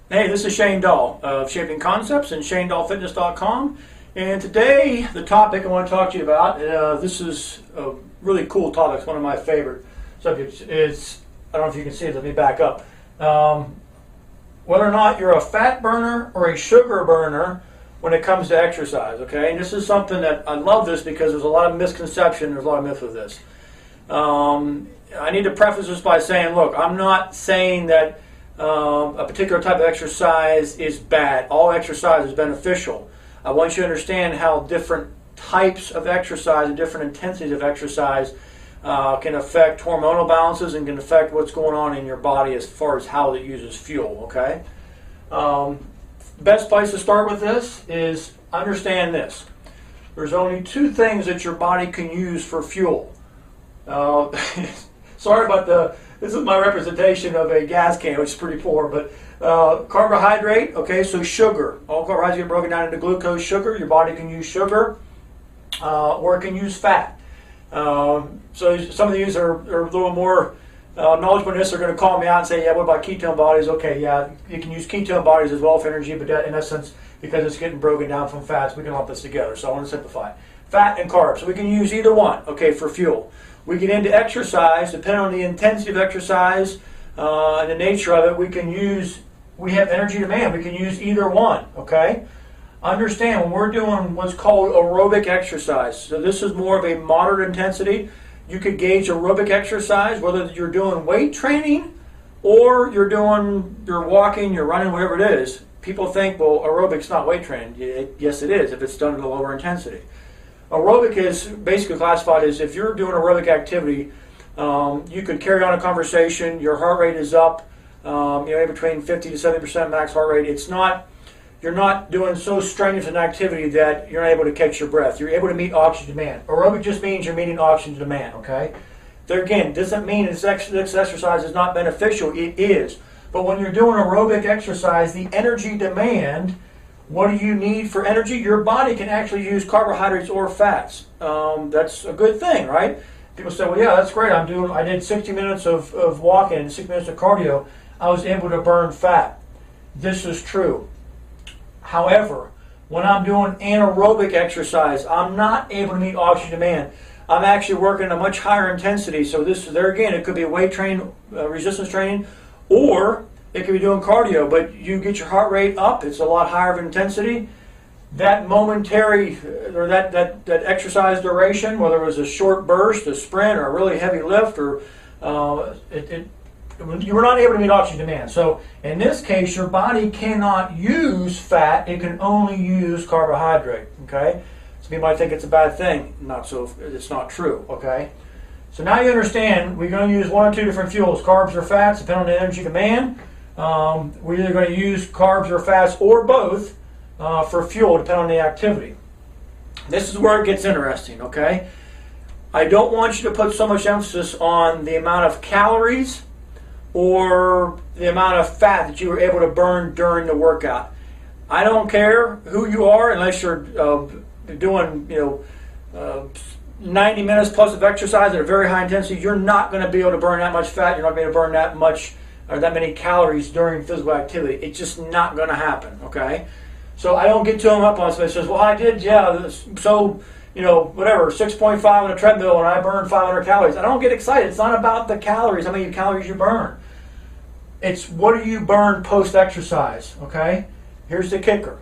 Hey, this is Shane Dahl of Shaping Concepts and ShaneDahlFitness.com. And today, the topic I want to talk to you about, this is a really cool topic. It's one of my favorite subjects. I don't know if you can see it, let me back up. Whether or not you're a fat burner or a sugar burner when it comes to exercise, okay? And this is something that I love this because there's a lot of misconception, there's a lot of myth with this. I need to preface this by saying, look, I'm not saying that a particular type of exercise is bad. All exercise is beneficial. I want you to understand how different types of exercise and different intensities of exercise can affect hormonal balances and can affect what's going on in your body as far as how it uses fuel, okay? Best place to start with this is understand this. There's only two things that your body can use for fuel. Sorry about this is my representation of a gas can, which is pretty poor, but carbohydrate, okay, so sugar. All carbohydrates get broken down into glucose, sugar. Your body can use sugar, or it can use fat. So some of these are a little more knowledgeable in this. They're going to call me out and say, yeah, what about ketone bodies? Okay, yeah, you can use ketone bodies as well for energy, but that, in essence, because it's getting broken down from fats, we can lump this together. So I want to simplify. Fat and carbs. So we can use either one, okay, for fuel. We get into exercise, depending on the intensity of exercise and the nature of it, we have energy demand. We can use either one, okay? Understand, when we're doing what's called aerobic exercise, so this is more of a moderate intensity. You could gauge aerobic exercise, whether you're doing weight training or you're walking, you're running, whatever it is. People think, well, aerobic's not weight training. Yes, it is, if it's done at a lower intensity. Aerobic is basically classified as if you're doing aerobic activity, you could carry on a conversation, your heart rate is up, between 50 to 70% max heart rate. You're not doing so strenuous an activity that you're not able to catch your breath. You're able to meet oxygen demand. Aerobic just means you're meeting oxygen demand, okay? There again, doesn't mean this exercise is not beneficial. It is. But when you're doing aerobic exercise, the energy demand, what do you need for energy? Your body can actually use carbohydrates or fats. That's a good thing, right? People say, well, yeah, that's great. I did 60 minutes of walking and 6 minutes of cardio. I was able to burn fat. This is true. However, when I'm doing anaerobic exercise, I'm not able to meet oxygen demand. I'm actually working at a much higher intensity. So there again, it could be weight training, resistance training, or it could be doing cardio, but you get your heart rate up. It's a lot higher of intensity. That momentary, or that exercise duration, whether it was a short burst, a sprint, or a really heavy lift, or you were not able to meet oxygen demand. So in this case, your body cannot use fat. It can only use carbohydrate, okay? Some people might think it's a bad thing. It's not true, okay? So now you understand we're going to use one or two different fuels, carbs or fats, depending on the energy demand. We're either going to use carbs or fats or both for fuel, depending on the activity. This is where it gets interesting, okay? I don't want you to put so much emphasis on the amount of calories or the amount of fat that you were able to burn during the workout. I don't care who you are, unless you're doing 90 minutes plus of exercise at a very high intensity. You're not going to be able to burn that much fat. You're not going to be able to burn that much or that many calories during physical activity. It's just not going to happen, okay? So I don't get too hung up on somebody who says, well, I did, yeah, so, whatever, 6.5 on a treadmill and I burned 500 calories. I don't get excited. It's not about the calories, how many calories you burn. It's what do you burn post-exercise, okay? Here's the kicker.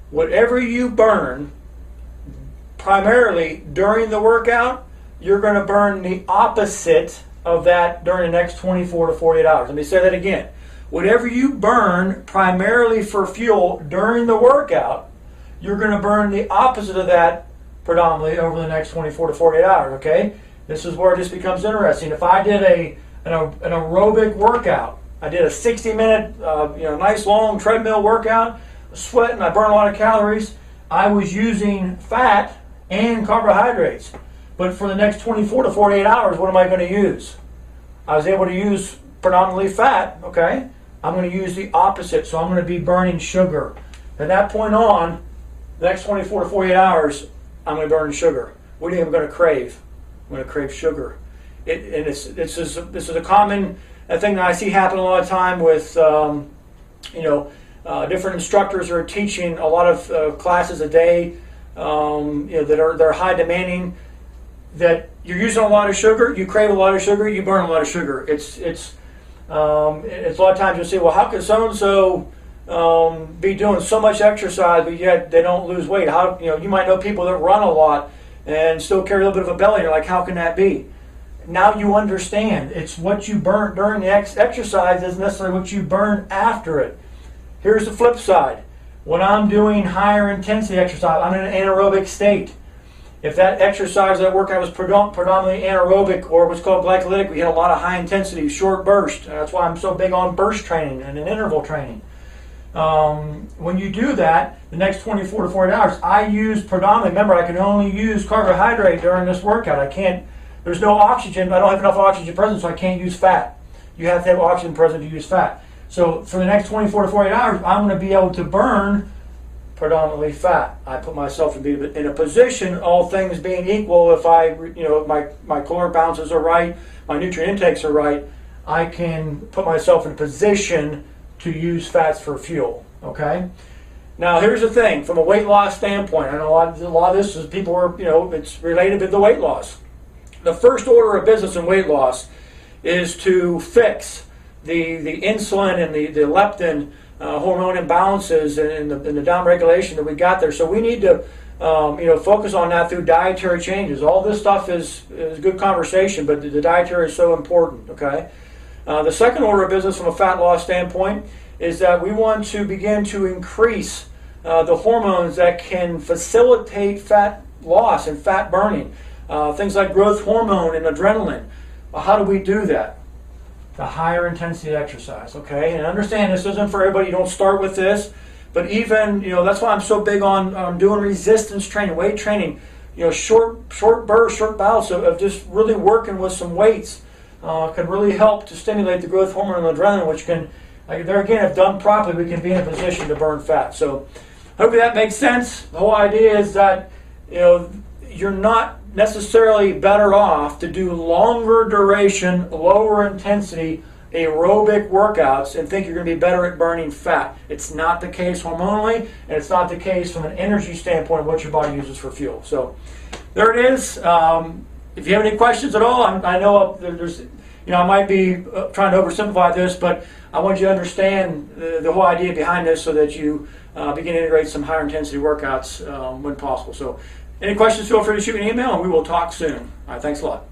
Whatever you burn, primarily during the workout, you're going to burn the opposite of that during the next 24 to 48 hours. Let me say that again. Whatever you burn primarily for fuel during the workout, you're going to burn the opposite of that predominantly over the next 24 to 48 hours, okay? This is where this becomes interesting. If I did an aerobic workout, I did a 60-minute, nice long treadmill workout, sweating, I burned a lot of calories, I was using fat and carbohydrates. But for the next 24 to 48 hours, what am I going to use? I was able to use predominantly fat, okay? I'm going to use the opposite, so I'm going to be burning sugar. From that point on, the next 24 to 48 hours, I'm going to burn sugar. What do you think I'm going to crave? I'm going to crave sugar. This is a common thing that I see happen a lot of time with Different instructors are teaching a lot of classes a day, they're high demanding, that you're using a lot of sugar, you crave a lot of sugar, you burn a lot of sugar. It's a lot of times you'll say, well, how could so-and-so be doing so much exercise, but yet they don't lose weight? How, you might know people that run a lot and still carry a little bit of a belly. You're like, how can that be? Now you understand. It's what you burn during the exercise isn't necessarily what you burn after it. Here's the flip side. When I'm doing higher intensity exercise, I'm in an anaerobic state. If that exercise, that workout was predominantly anaerobic or what's called glycolytic, we had a lot of high intensity, short burst. That's why I'm so big on burst training and interval training. When you do that, the next 24 to 48 hours, I use predominantly, remember, I can only use carbohydrate during this workout. There's no oxygen, I don't have enough oxygen present, so I can't use fat. You have to have oxygen present to use fat. So for the next 24 to 48 hours, I'm going to be able to burn predominantly fat. I put myself in a position, all things being equal, if my caloric balances are right, my nutrient intakes are right, I can put myself in a position to use fats for fuel. Okay. Now here's the thing, from a weight loss standpoint, I know a lot of this is people are, it's related to the weight loss. The first order of business in weight loss is to fix the insulin and the leptin hormone imbalances and the down regulation that we got there. So we need to focus on that through dietary changes. All this stuff is good conversation, but the dietary is so important. Okay. The second order of business from a fat loss standpoint is that we want to begin to increase the hormones that can facilitate fat loss and fat burning. Things like growth hormone and adrenaline. How do we do that? The higher intensity exercise, okay? And understand this isn't for everybody. You don't start with this, but even, that's why I'm so big on doing resistance training, weight training, short bursts, short bouts of just really working with some weights can really help to stimulate the growth hormone and adrenaline, which can, there again, if done properly, we can be in a position to burn fat. So hopefully that makes sense. The whole idea is that, you're not necessarily better off to do longer duration, lower intensity aerobic workouts and think you're going to be better at burning fat. It's not the case hormonally, and it's not the case from an energy standpoint of what your body uses for fuel. So there it is. If you have any questions at all, I know there's, I might be trying to oversimplify this, but I want you to understand the whole idea behind this so that you begin to integrate some higher intensity workouts when possible. So any questions, feel free to shoot me an email, and we will talk soon. All right, thanks a lot.